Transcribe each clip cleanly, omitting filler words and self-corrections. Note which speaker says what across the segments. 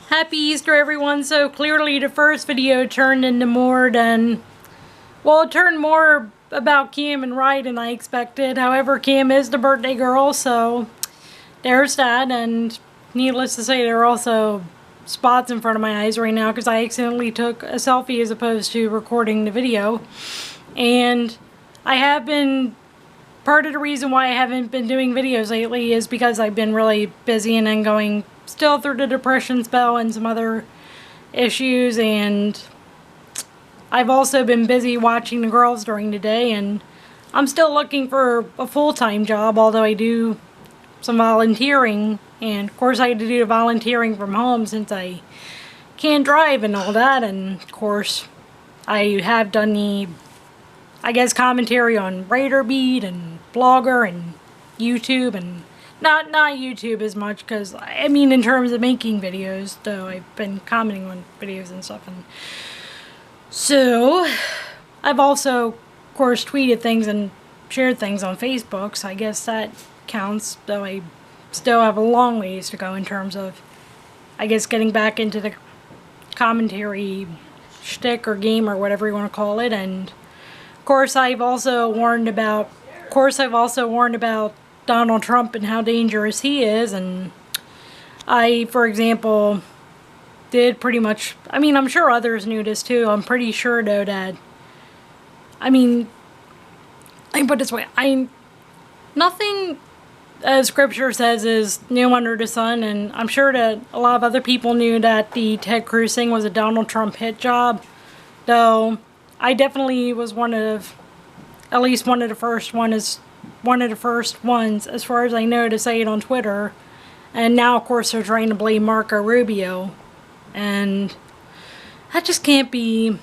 Speaker 1: Happy Easter, everyone. So clearly the first video turned into more than, well, it turned more about Cam and Rye than I expected. However, Cam is the birthday girl, so there's that. And needless to say, there are also spots in front of my eyes right now because I accidentally took a selfie as opposed to recording the video. And I have been, part of the reason why I haven't been doing videos lately is because I've been really busy and then going still through the depression spell and some other issues, and I've also been busy watching the girls during the day, and I'm still looking for a full-time job, although I do some volunteering, and of course I had to do the volunteering from home since I can't drive and all that. And of course I have done the, I guess, commentary on Raider Beat and Blogger and YouTube, and not YouTube as much, because I mean in terms of making videos, though I've been commenting on videos and stuff. And so I've also of course tweeted things and shared things on Facebook, so I guess that counts, though I still have a long ways to go in terms of, I guess, getting back into the commentary shtick or game or whatever you want to call it. And of course I've also warned about Donald Trump and how dangerous he is. And I, for example, did pretty much, I mean, I'm sure others knew this too. I'm pretty sure though that, I mean, I can put it this way, nothing, as scripture says, is new under the sun, and I'm sure that a lot of other people knew that the Ted Cruz thing was a Donald Trump hit job, though I definitely was at least one of the first ones, as far as I know, to say it on Twitter. And now of course they're trying to blame Marco Rubio, and that just can't be,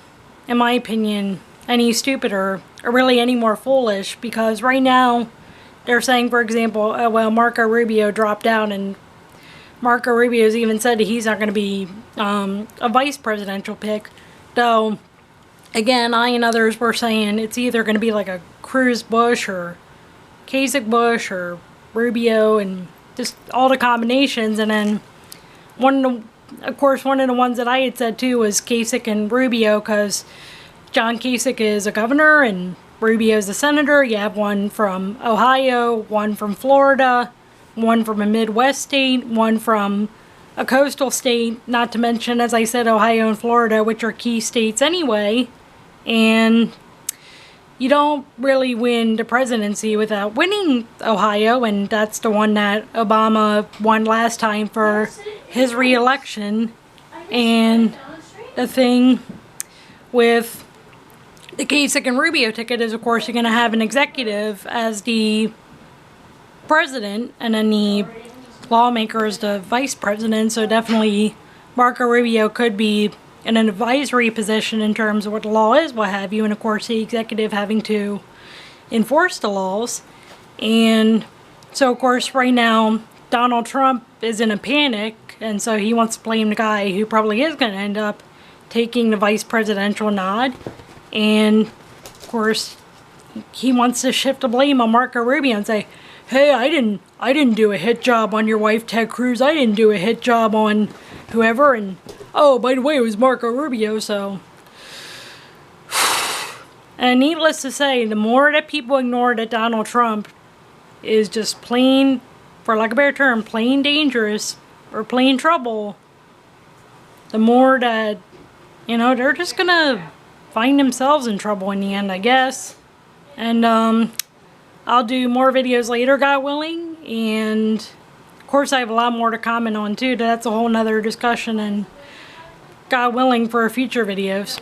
Speaker 1: in my opinion, any stupider or really any more foolish, because right now they're saying, for example, oh well, Marco Rubio dropped out, and Marco Rubio's even said that he's not going to be a vice presidential pick, though again I and others were saying it's either going to be like a Cruz Bush or Kasich Bush or Rubio, and just all the combinations. And then of course one of the ones that I had said too was Kasich and Rubio, because John Kasich is a governor and Rubio is a senator. You have one from Ohio, one from Florida, one from a Midwest state, one from a coastal state, not to mention, as I said, Ohio and Florida, which are key states anyway. And you don't really win the presidency without winning Ohio, and that's the one that Obama won last time for his re-election. And the thing with the Kasich and Rubio ticket is, of course, you're going to have an executive as the president, and then the lawmaker is the vice president. So definitely Marco Rubio could be in an advisory position in terms of what the law is, what have you, and of course the executive having to enforce the laws. And so of course right now Donald Trump is in a panic, and so he wants to blame the guy who probably is going to end up taking the vice presidential nod. And of course he wants to shift the blame on Marco Rubio and say, hey, I didn't do a hit job on your wife Ted Cruz, I didn't do a hit job on whoever, and oh, by the way, it was Marco Rubio. So, and needless to say, the more that people ignore that Donald Trump is just plain, for lack of a better term, plain dangerous or plain trouble, the more that, you know, they're just gonna find themselves in trouble in the end, I guess. And I'll do more videos later, God willing, and of course I have a lot more to comment on too. That's a whole nother discussion, and God willing, for future videos.